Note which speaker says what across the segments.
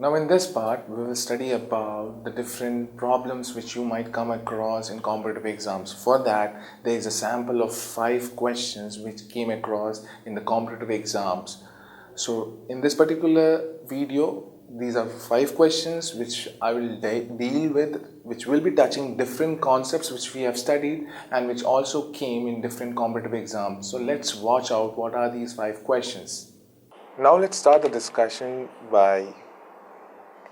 Speaker 1: Now in this part, we will study about the different problems which you might come across in competitive exams. For that, there is a sample of 5 questions which came across in the competitive exams. So in this particular video, these are 5 questions which I will deal with, which will be touching different concepts which we have studied and which also came in different competitive exams. So let's watch out what are these 5 questions. Now let's start the discussion by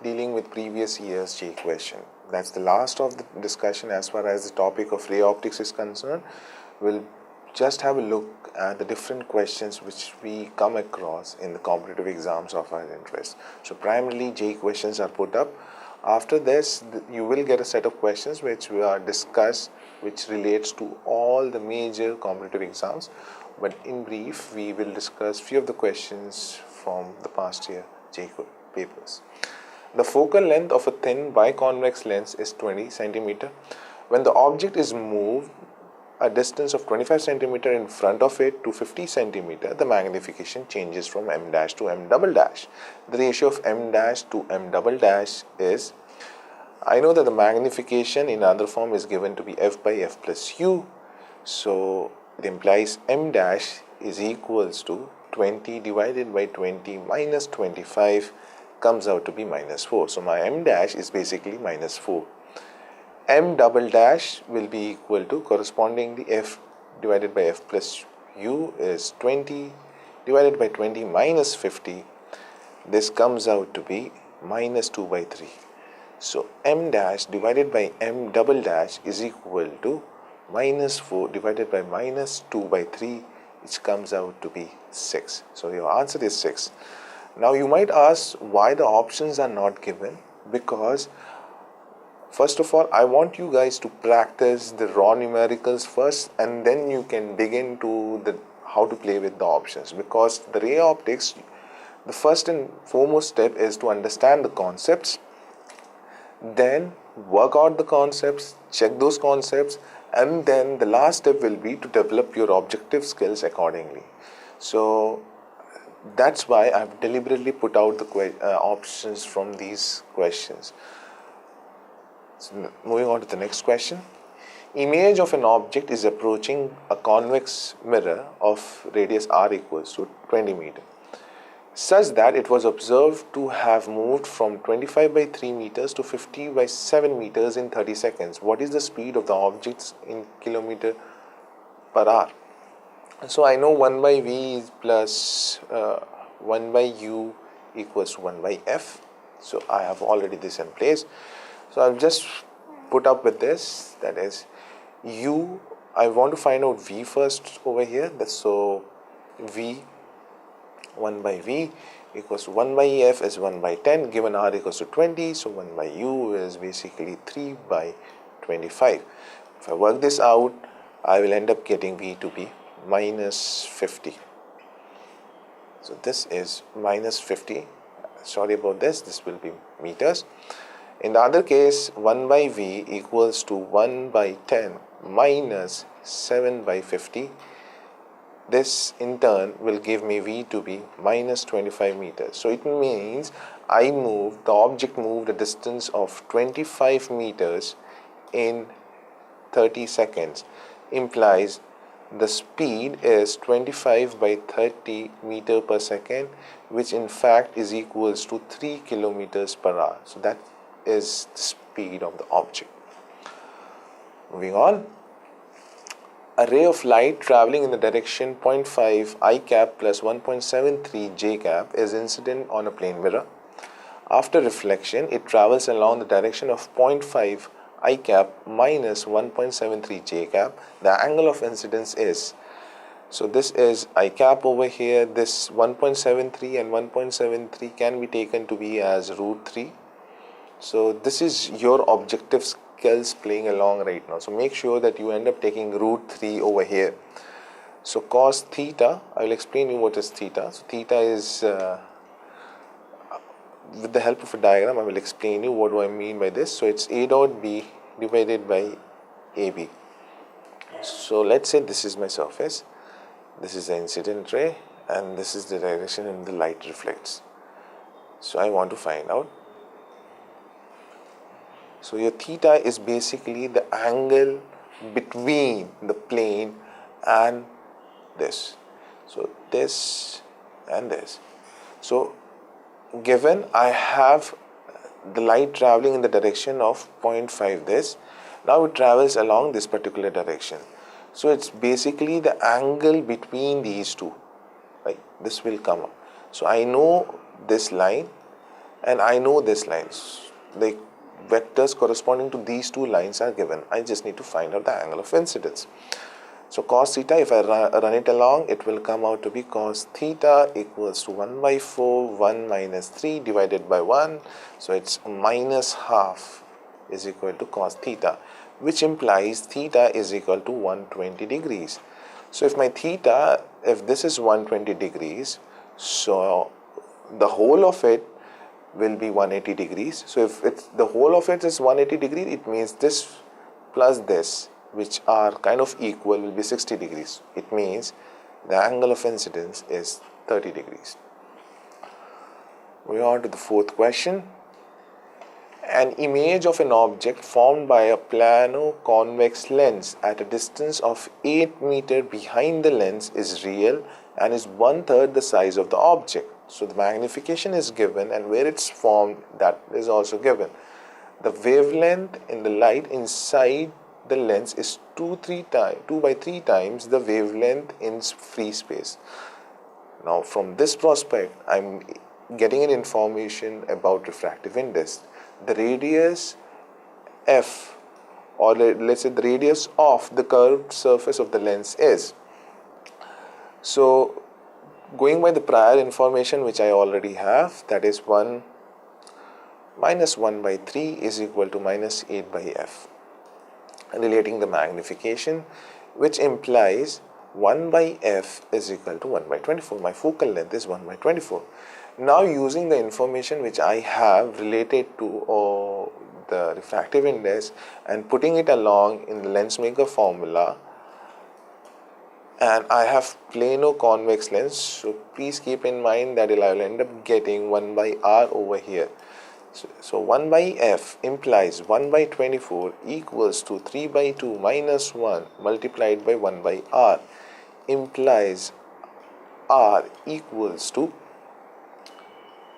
Speaker 1: dealing with previous year's JEE question. That's the last of the discussion as far as the topic of ray optics is concerned. We'll just have a look at the different questions which we come across in the competitive exams of our interest. So primarily JEE questions are put up. After this, you will get a set of questions which we are discussed, which relates to all the major competitive exams. But in brief, we will discuss few of the questions from the past year JEE papers. The focal length of a thin biconvex lens is 20 cm. When the object is moved a distance of 25 cm in front of it to 50 cm, the magnification changes from m dash to m double dash. The ratio of m dash to m double dash is, I know that the magnification in other form is given to be f by f plus u. So it implies m dash is equals to 20 divided by 20 minus 25 comes out to be minus 4. So my m dash is basically minus 4. M double dash will be equal to correspondingly f divided by f plus u is 20 divided by 20 minus 50. This comes out to be minus 2 by 3. So m dash divided by m double dash is equal to minus 4 divided by minus 2 by 3, which comes out to be 6. So your answer is 6. Now you might ask why the options are not given, because first of all, I want you guys to practice the raw numericals first, and then you can begin to how to play with the options. Because the ray optics, the first and foremost step is to understand the concepts, then work out the concepts, check those concepts, and then the last step will be to develop your objective skills accordingly. So that's why I've deliberately put out the options from these questions. So moving on to the next question. Image of an object is approaching a convex mirror of radius r equals to 20 meter, such that it was observed to have moved from 25 by 3 meters to 50 by 7 meters in 30 seconds. What is the speed of the objects in kilometer per hour? So I know 1 by v plus 1 by u equals 1 by f. So I have already this in place. So I've just put up with this, that is u, I want to find out v first over here. So v, 1 by v equals 1 by f is 1 by 10, given r equals to 20. So 1 by u is basically 3 by 25. If I work this out, I will end up getting v to be minus 50. So this is minus 50. Sorry about this, this will be meters. In the other case, 1 by v equals to 1 by 10 minus 7 by 50. This in turn will give me v to be minus 25 meters. So it means the object moved a distance of 25 meters in 30 seconds. Implies the speed is 25 by 30 meter per second, which in fact is equals to 3 kilometers per hour. So that is the speed of the object. Moving on. A ray of light traveling in the direction 0.5 I cap plus 1.73 j cap is incident on a plane mirror. After reflection, it travels along the direction of 0.5 I cap minus 1.73 j cap. The angle of incidence is, so this is I cap over here, this 1.73 and 1.73 can be taken to be as root 3. So this is your objective skills playing along right now. So make sure that you end up taking root 3 over here. So cos theta, I will explain you what is theta. So theta is, with the help of a diagram, I will explain you what do I mean by this. So it's A dot B divided by AB. So let's say this is my surface, this is the incident ray, and this is the direction in the light reflects. So I want to find out So your theta is basically the angle between the plane and this. So this and this. So given I have the light traveling in the direction of 0.5 this, now it travels along this particular direction. So it's basically the angle between these two, right? This will come up. So I know this line and I know this line. The vectors corresponding to these two lines are given. I just need to find out the angle of incidence. So cos theta, if I run it along, it will come out to be cos theta equals to 1 by 4, 1 minus 3 divided by 1. So it's minus half is equal to cos theta, which implies theta is equal to 120 degrees. So if my theta, if this is 120 degrees, so the whole of it will be 180 degrees. So if it's the whole of it is 180 degrees, it means this plus this, which are kind of equal, will be 60 degrees. It means the angle of incidence is 30 degrees. Moving on to the fourth question. An image of an object formed by a plano-convex lens at a distance of 8 meters behind the lens is real and is 1/3 the size of the object. So the magnification is given and where it's formed, that is also given. The wavelength in the light inside the lens is 2 by 3 times the wavelength in free space. Now from this prospect, I'm getting an information about refractive index. The radius f, or let's say the radius of the curved surface of the lens is. So going by the prior information which I already have, that is 1 minus 1 by 3 is equal to minus 8 by f. Relating the magnification, which implies 1 by f is equal to 1 by 24. My focal length is 1 by 24. Now using the information which I have related to the refractive index and putting it along in the lens maker formula, and I have plano-convex lens, so please keep in mind that I will end up getting 1 by r over here. So 1 by f implies 1 by 24 equals to 3 by 2 minus 1 multiplied by 1 by r, implies r equals to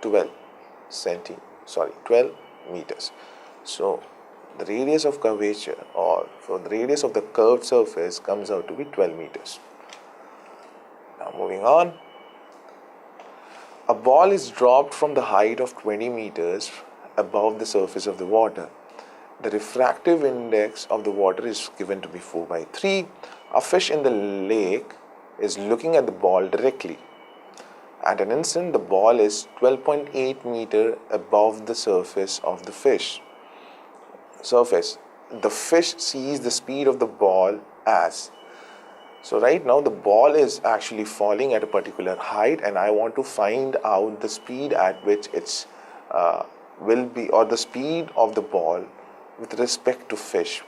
Speaker 1: 12 meters. So the radius of curvature, or for the radius of the curved surface, comes out to be 12 meters. Now moving on. A ball is dropped from the height of 20 meters above the surface of the water. The refractive index of the water is given to be 4 by 3. A fish in the lake is looking at the ball directly. At an instant, the ball is 12.8 meters above the surface of the fish. The fish sees the speed of the ball as. So right now the ball is actually falling at a particular height, and I want to find out the speed at which it's will be, or the speed of the ball with respect to fish.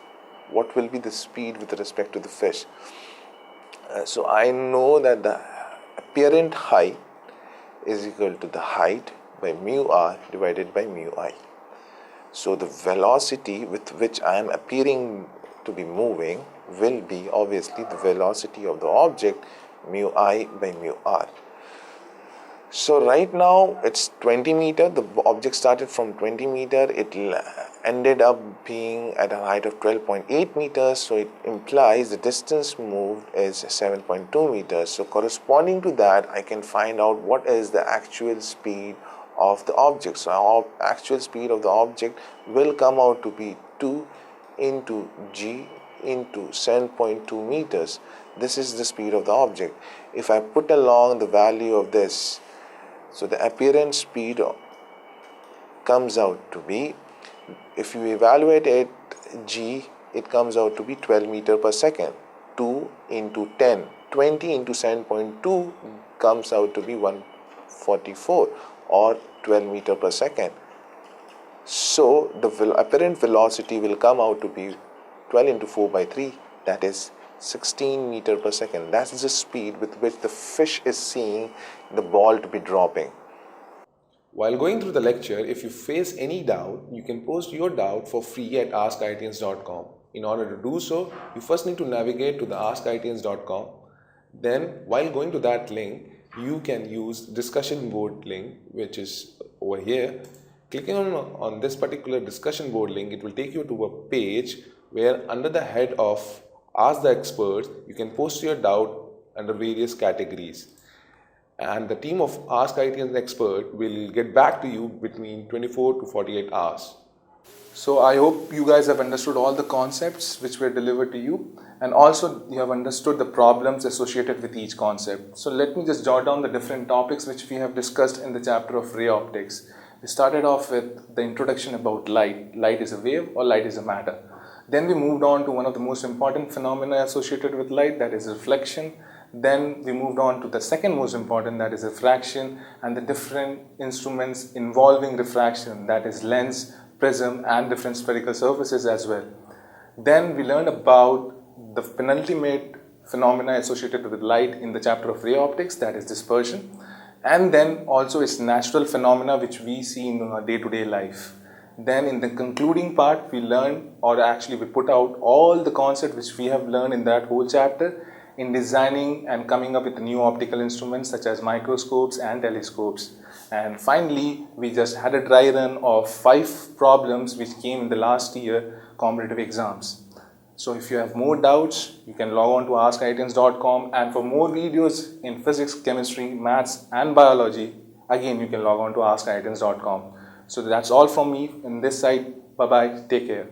Speaker 1: What will be the speed with respect to the fish? So I know that the apparent height is equal to the height by mu r divided by mu I. So the velocity with which I am appearing to be moving will be obviously the velocity of the object, mu I by mu r. So right now it's 20 meter. The object started from 20 meter. It ended up being at a height of 12.8 meters. So it implies the distance moved is 7.2 meters. So corresponding to that, I can find out what is the actual speed of the object. So our actual speed of the object will come out to be 2 into g into 7.2 meters. This is the speed of the object. If I put along the value of this, so the apparent speed comes out to be, if you evaluate it g, it comes out to be 12 meter per second. 2 into 10, 20 into 7.2 comes out to be 144 or 12 meter per second. So the apparent velocity will come out to be 12 into 4 by 3, that is 16 meter per second. That's the speed with which the fish is seeing the ball to be dropping.
Speaker 2: While going through the lecture, if you face any doubt, you can post your doubt for free at askIITians.com. In order to do so, you first need to navigate to the askIITians.com. Then, while going to that link, you can use discussion board link, which is over here. Clicking on this particular discussion board link, it will take you to a page where under the head of Ask the Experts, you can post your doubt under various categories. And the team of Ask IITians Expert will get back to you between 24 to 48 hours.
Speaker 1: So I hope you guys have understood all the concepts which were delivered to you, and also you have understood the problems associated with each concept. So let me just jot down the different topics which we have discussed in the chapter of ray optics. We started off with the introduction about light. Light is a wave or light is a matter. Then we moved on to one of the most important phenomena associated with light, that is reflection. Then we moved on to the second most important, that is refraction, and the different instruments involving refraction, that is lens, prism, and different spherical surfaces as well. Then we learned about the penultimate phenomena associated with light in the chapter of ray optics, that is dispersion, and then also its natural phenomena which we see in our day-to-day life. Then in the concluding part, we learned, or actually we put out all the concepts which we have learned in that whole chapter in designing and coming up with new optical instruments such as microscopes and telescopes. And finally, we just had a dry run of 5 problems which came in the last year competitive exams. So if you have more doubts, you can log on to askIITians.com, and for more videos in physics, chemistry, maths and biology, again you can log on to askIITians.com. So that's all from me in this side. Bye bye, take care.